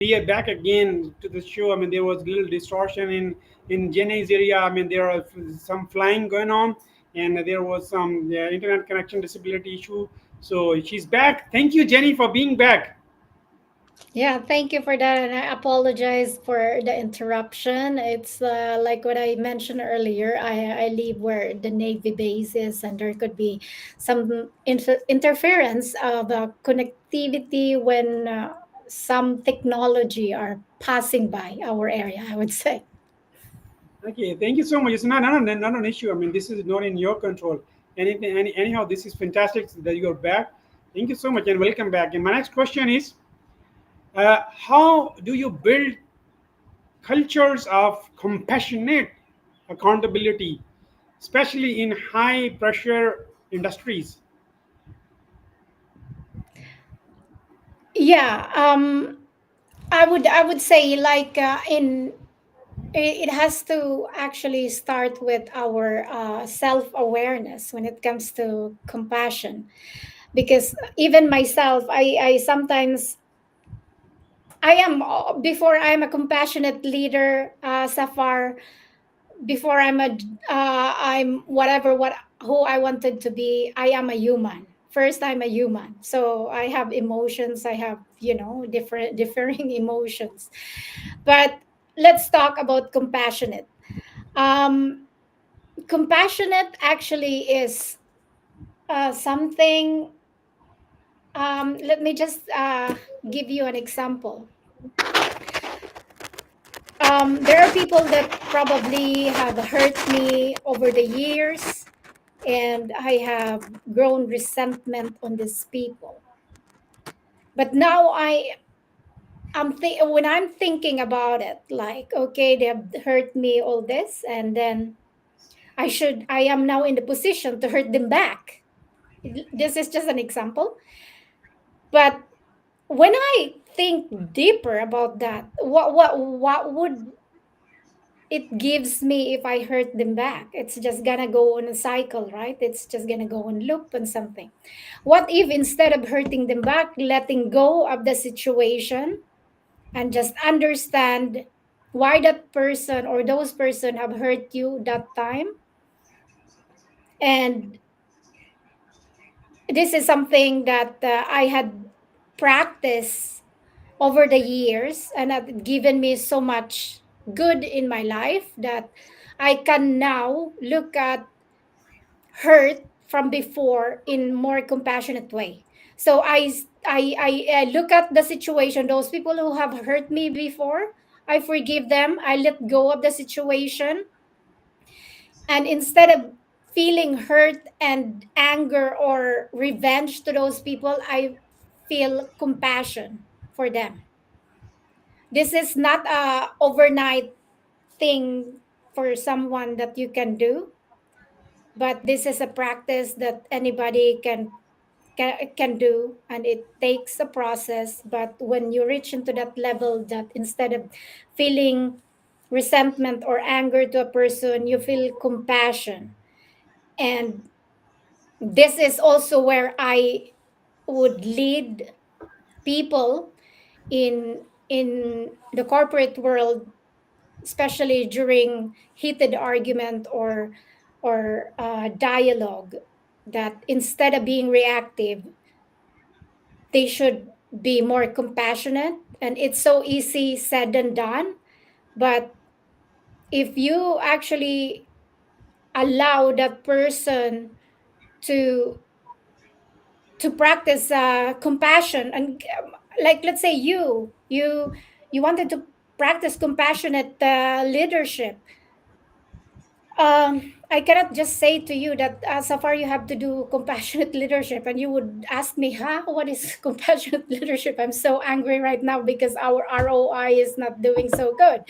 We are back again to the show. I mean, there was a little distortion in Jenny's area. I mean, there are some flying going on, and there was some internet connection disability issue. So she's back. Thank you, Jenny, for being back. Yeah, thank you for that. And I apologize for the interruption. It's like what I mentioned earlier. I live where the Navy base is, and there could be some interference of connectivity when some technology are passing by our area, I would say. Okay, thank you so much. It's not an issue. I mean, this is not in your control. Anyhow, this is fantastic that you're back. Thank you so much and welcome back. And my next question is, how do you build cultures of compassionate accountability, especially in high pressure industries? Yeah, I would say like it has to actually start with our self-awareness when it comes to compassion, because even myself, I sometimes I am before I'm a compassionate leader, Safar, before I'm whatever what who I wanted to be. I am a human first. I'm a human, so I have emotions. I have, different differing emotions. But let's talk about compassionate. um Compassionate actually is something. Let me just give you an example. There are people that probably have hurt me over the years, and I have grown resentment on these people. But now when I'm thinking about it, like, okay, they have hurt me all this, and then I am now in the position to hurt them back. This is just an example. But when I think deeper about that, what would it gives me if I hurt them back? It's just gonna go on a cycle, right? It's just gonna go on loop and something. What if instead of hurting them back, letting go of the situation and just understand why that person or those person have hurt you that time? And this is something that I had practiced over the years, and have given me so much good in my life that I can now look at hurt from before in more compassionate way. So I look at the situation, those people who have hurt me before, I forgive them, I let go of the situation, and instead of feeling hurt and anger or revenge to those people, I feel compassion for them. This is not a overnight thing for someone that you can do, but this is a practice that anybody can do, and it takes a process. But when you reach into that level, that instead of feeling resentment or anger to a person, you feel compassion. And this is also where I would lead people in the corporate world, especially during heated argument or dialogue, that instead of being reactive, they should be more compassionate. And it's so easy said than done, but if you actually allow that person to practice compassion, and like, let's say you wanted to practice compassionate leadership. I cannot just say to you that, Safar, you have to do compassionate leadership, and you would ask me, huh, what is compassionate leadership? I'm so angry right now because our ROI is not doing so good.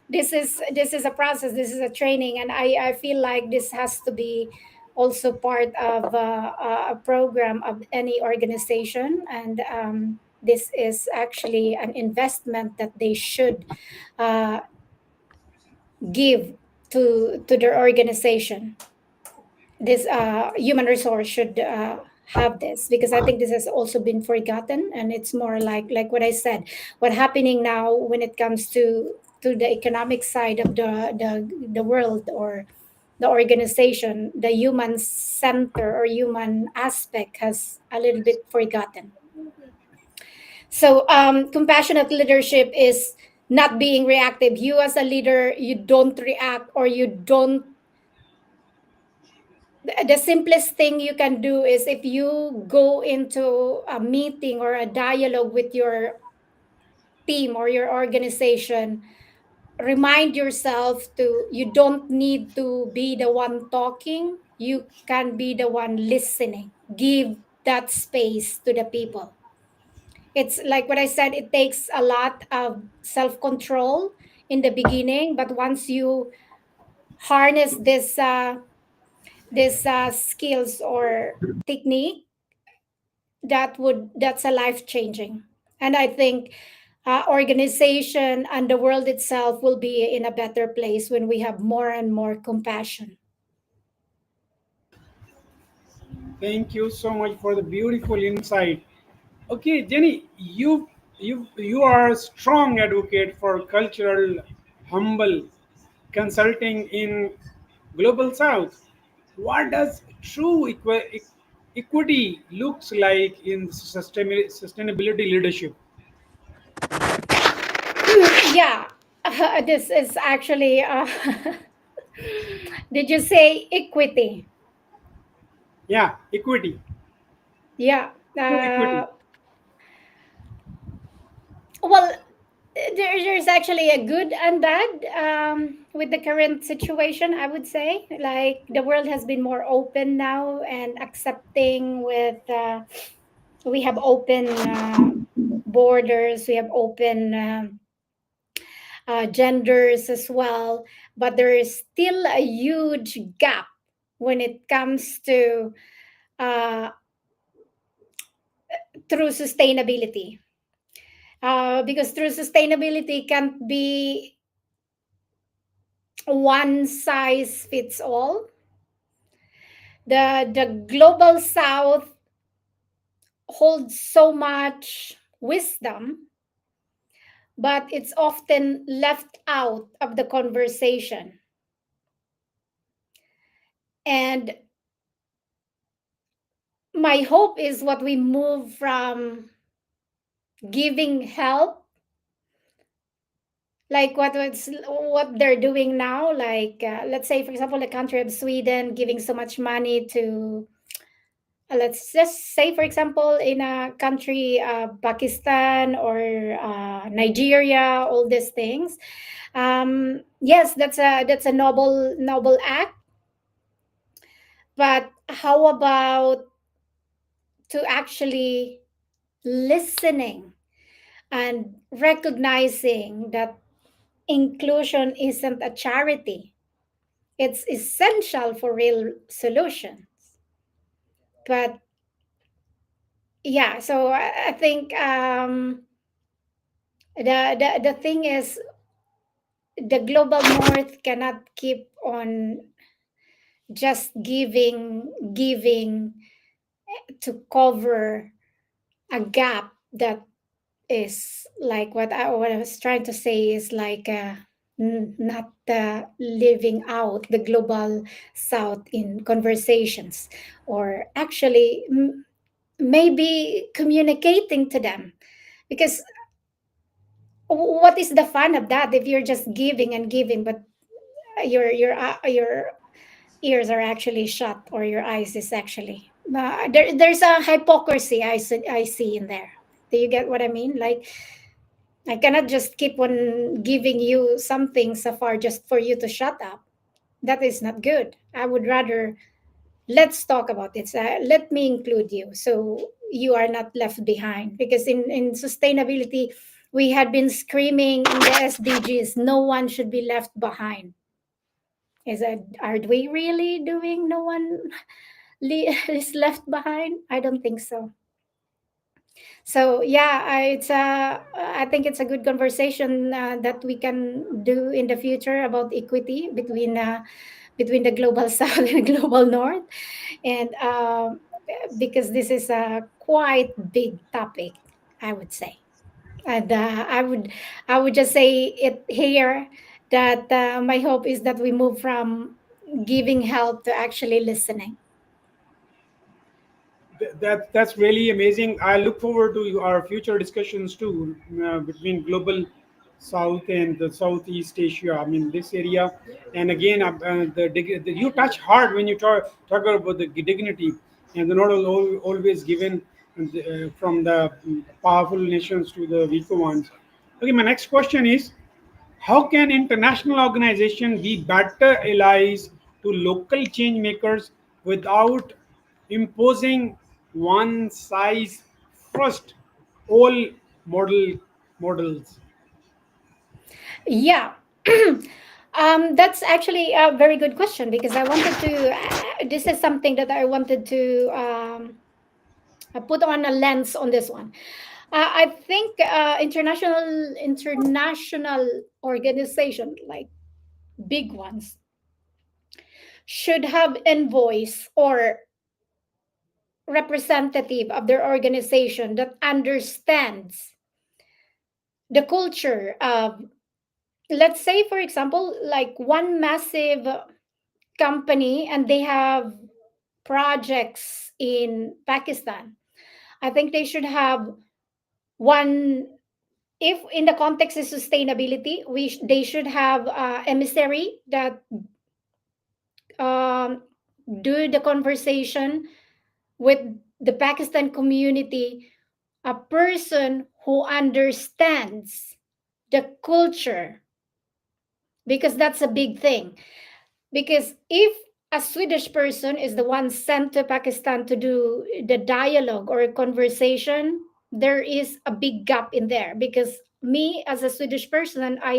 This is a process. This is a training, and I feel like this has to be also part of a program of any organization, and this is actually an investment that they should uh, give to their organization. This human resource should have this, because I think this has also been forgotten, and it's more like what I said, what happening now when it comes to the economic side of the world, or the organization, the human center or human aspect has a little bit forgotten. So compassionate leadership is not being reactive. You as a leader, you don't react, or you don't, the simplest thing you can do is, if you go into a meeting or a dialogue with your team or your organization, remind yourself to, you don't need to be the one talking, you can be the one listening. Give that space to the people. It's like what I said, it takes a lot of self control in the beginning, but once you harness this skills or technique, that's a life changing. And I think organization and the world itself will be in a better place when we have more and more compassion. Thank you so much for the beautiful insight. Okay, Jenny, you are a strong advocate for cultural humble consulting in global south. What does true equity looks like in sustainability leadership? Yeah, this is actually did you say equity? Yeah, equity. Yeah. True equity. Well, there's actually a good and bad with the current situation, I would say. Like, the world has been more open now and accepting with, we have open borders, we have open genders as well, but there is still a huge gap when it comes to uh, through sustainability. Because through sustainability can't be one size fits all. The global south holds so much wisdom, but it's often left out of the conversation. And my hope is what we move from giving help, like what they're doing now, like let's say, for example, the country of Sweden giving so much money to, let's just say, for example, in a country, Pakistan or Nigeria, all these things. Yes, that's a noble act, but how about to actually listening and recognizing that inclusion isn't a charity, it's essential for real solutions. But yeah, so I think the thing is, the global north cannot keep on just giving to cover a gap that is like, what I was trying to say is like, not living out the global south in conversations, or actually maybe communicating to them, because what is the fun of that if you're just giving and giving, but your ears are actually shut, or your eyes is actually, there's a hypocrisy I see in there. Do you get what I mean? Like, I cannot just keep on giving you something, Safar, just for you to shut up. That is not good. I would rather, let's talk about this. Let me include you so you are not left behind. Because in sustainability, we had been screaming in the SDGs, no one should be left behind. Are we really doing no one is left behind? I don't think so. So yeah, I think it's a good conversation that we can do in the future about equity between the global south and global north. And because this is a quite big topic, I would say. And I would just say it here that my hope is that we move from giving help to actually listening. That's really amazing. I look forward to our future discussions too, between global South and the Southeast Asia. I mean this area, and again, you touch hard when you talk about the dignity, and the not always given from the powerful nations to the weaker ones. Okay, my next question is: how can international organizations be better allies to local change makers without imposing one size first all model models? Yeah. That's actually a very good question because I wanted to. This is something that I wanted to put on a lens on this one. I think international organization like big ones should have envoys or representative of their organization that understands the culture of, let's say for example, like one massive company and they have projects in Pakistan. I think they should have one, if in the context is sustainability, they should have emissary that um, do the conversation with the Pakistan community, a person who understands the culture, because that's a big thing. Because if a Swedish person is the one sent to Pakistan to do the dialogue or conversation, there is a big gap in there. Because me as a Swedish person, I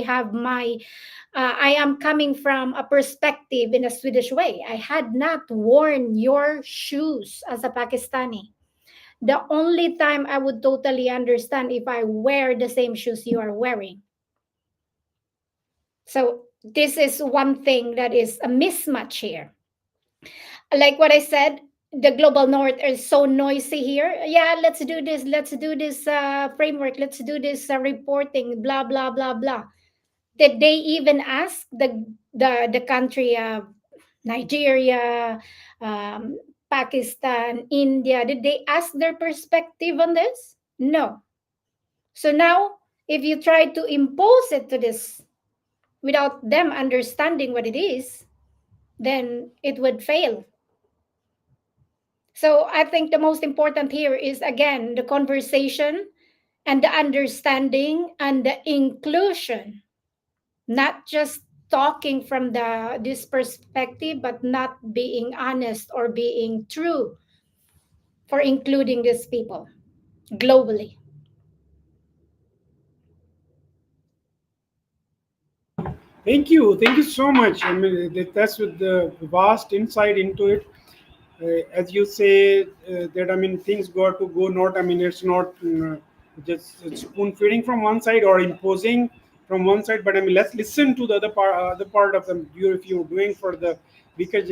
am coming from a perspective in a Swedish way. I had not worn your shoes as a Pakistani. The only time I would totally understand if I wear the same shoes you are wearing. So this is one thing that is a mismatch here. Like what I said, the global north is so noisy here. Yeah, let's do this. Let's do this framework. Let's do this reporting. Blah blah blah blah. Did they even ask the country of Nigeria, Pakistan, India? Did they ask their perspective on this? No. So now, if you try to impose it to this without them understanding what it is, then it would fail. So I think the most important here is again the conversation and the understanding and the inclusion, not just talking from this perspective, but not being honest or being true for including these people globally. Thank you so much. I mean that's with the vast insight into it. As you say, that I mean things got to go. Not I mean it's not just spoon feeding from one side or imposing from one side, but I mean let's listen to the other part of them. If you're doing for the weaker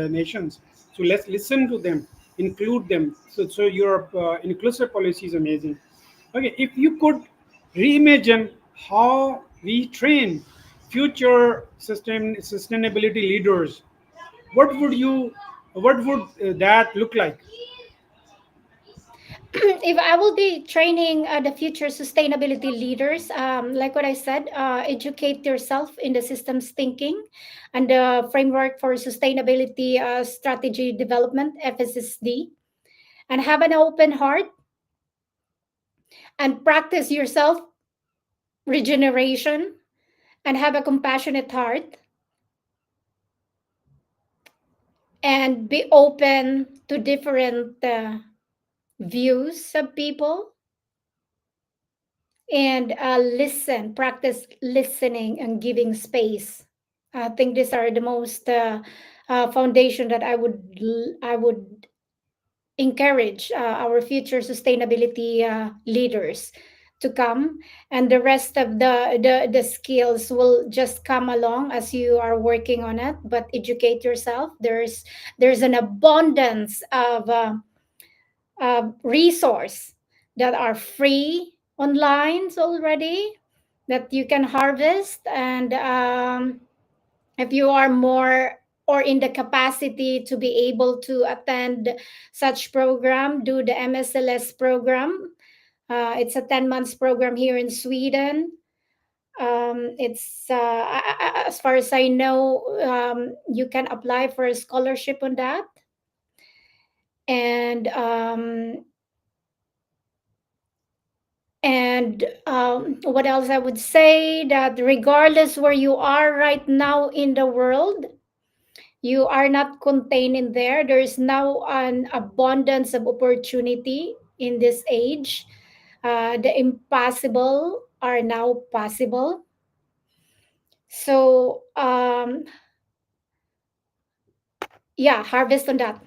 nations, so let's listen to them, include them. So your inclusive policy is amazing. Okay, if you could reimagine how we train future sustainability leaders, what would you what would that look like? If I will be training the future sustainability leaders, like what I said, educate yourself in the systems thinking and the framework for sustainability strategy development, FSSD, and have an open heart and practice yourself regeneration and have a compassionate heart and be open to different views of people and practice listening and giving space. I think these are the most foundation that I would encourage our future sustainability leaders to come, and the rest of the skills will just come along as you are working on it. But educate yourself. There's an abundance of resource that are free online already that you can harvest. And if you are more or in the capacity to be able to attend such program, do the MSLS program. It's a 10 months program here in Sweden. It's as far as I know, you can apply for a scholarship on that. And what else I would say, that regardless where you are right now in the world, you are not contained in there. There is now an abundance of opportunity in this age. The impossible are now possible. So yeah, harvest on that.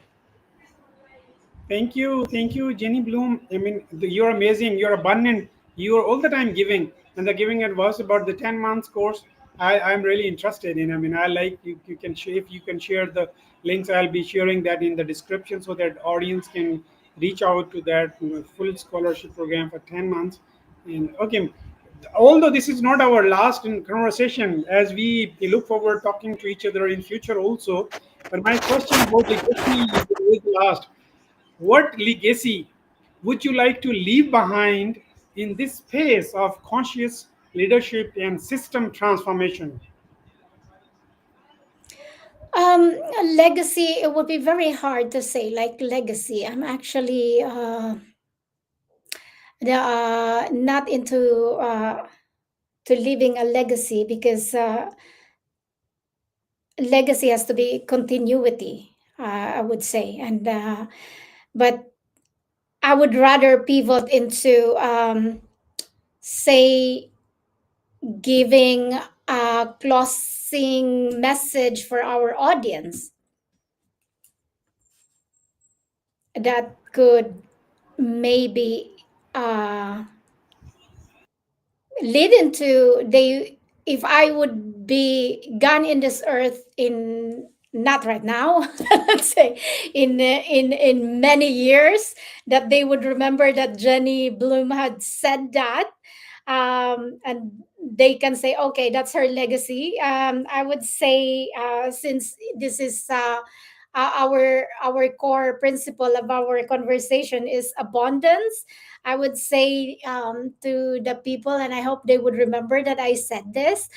Thank you, Jeny Blume. I mean, you're amazing. You're abundant. You're all the time giving, and the giving advice about the 10 months course. I'm really interested in. I mean, I like you. You can share if you can share the links. I'll be sharing that in the description so that audience can reach out to that full scholarship program for 10 months. And okay, although this is not our last conversation, as we look forward talking to each other in future also. But my question about legacy is the last. What legacy would you like to leave behind in this space of conscious leadership and system transformation? Legacy, it would be very hard to say, like legacy. I'm actually not into to leaving a legacy, because legacy has to be continuity, I would say. And but I would rather pivot into say giving a closing message for our audience that could maybe lead into they, if I would be gone in this earth in, not right now, let's say in many years, that they would remember that Jeny Blume had said that, and they can say, okay, that's her legacy. I would say, since this is our core principle of our conversation is abundance, I would say to the people, and I hope they would remember that I said this,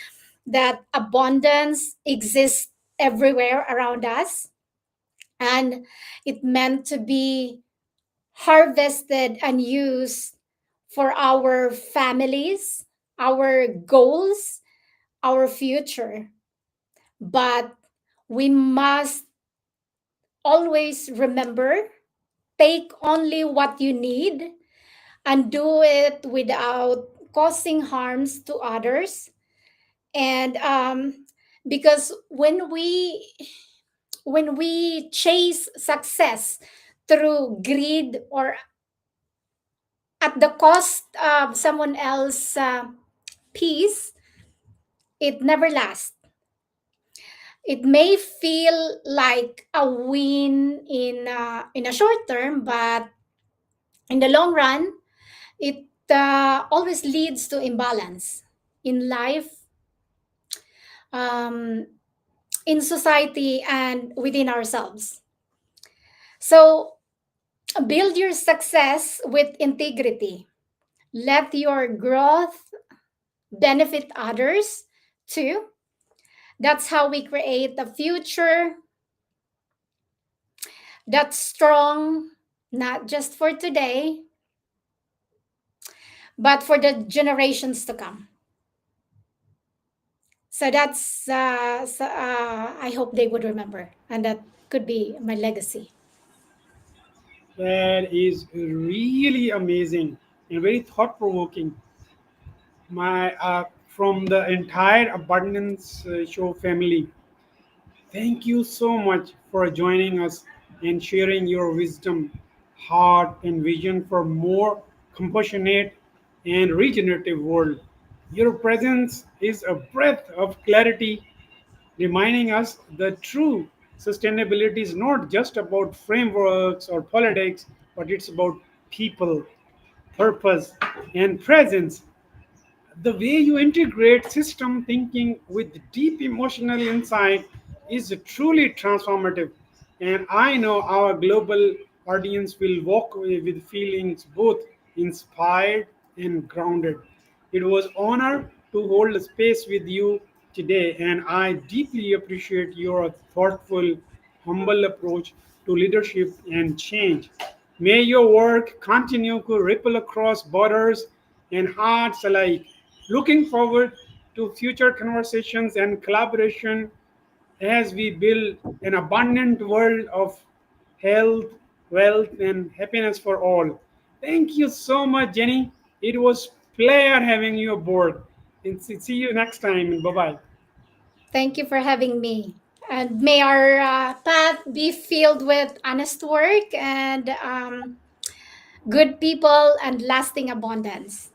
that abundance exists everywhere around us, and it meant to be harvested and used for our families, our goals, our future. But we must always remember, take only what you need and do it without causing harms to others. And because when we chase success through greed or at the cost of someone else's peace, it never lasts. It may feel like a win in a short term, but in the long run, it always leads to imbalance in life, um, in society, and within ourselves. So build your success with integrity. Let your growth benefit others too. That's how we create a future that's strong, not just for today, but for the generations to come. So that's I hope they would remember, and that could be my legacy. That is really amazing and very thought provoking. My From the entire Abundance Show family, thank you so much for joining us and sharing your wisdom, heart, and vision for more compassionate and regenerative world. Your presence is a breath of clarity, reminding us that true sustainability is not just about frameworks or politics, but it's about people, purpose, and presence. The way you integrate system thinking with deep emotional insight is truly transformative. And I know our global audience will walk away with feelings both inspired and grounded. It was honor to hold a space with you today, and I deeply appreciate your thoughtful, humble approach to leadership and change. May your work continue to ripple across borders and hearts alike. Looking forward to future conversations and collaboration as we build an abundant world of health, wealth, and happiness for all. Thank you so much, Jenny. It was pleasure having you aboard. And see you next time. Bye bye. Thank you for having me. And may our path be filled with honest work and good people and lasting abundance.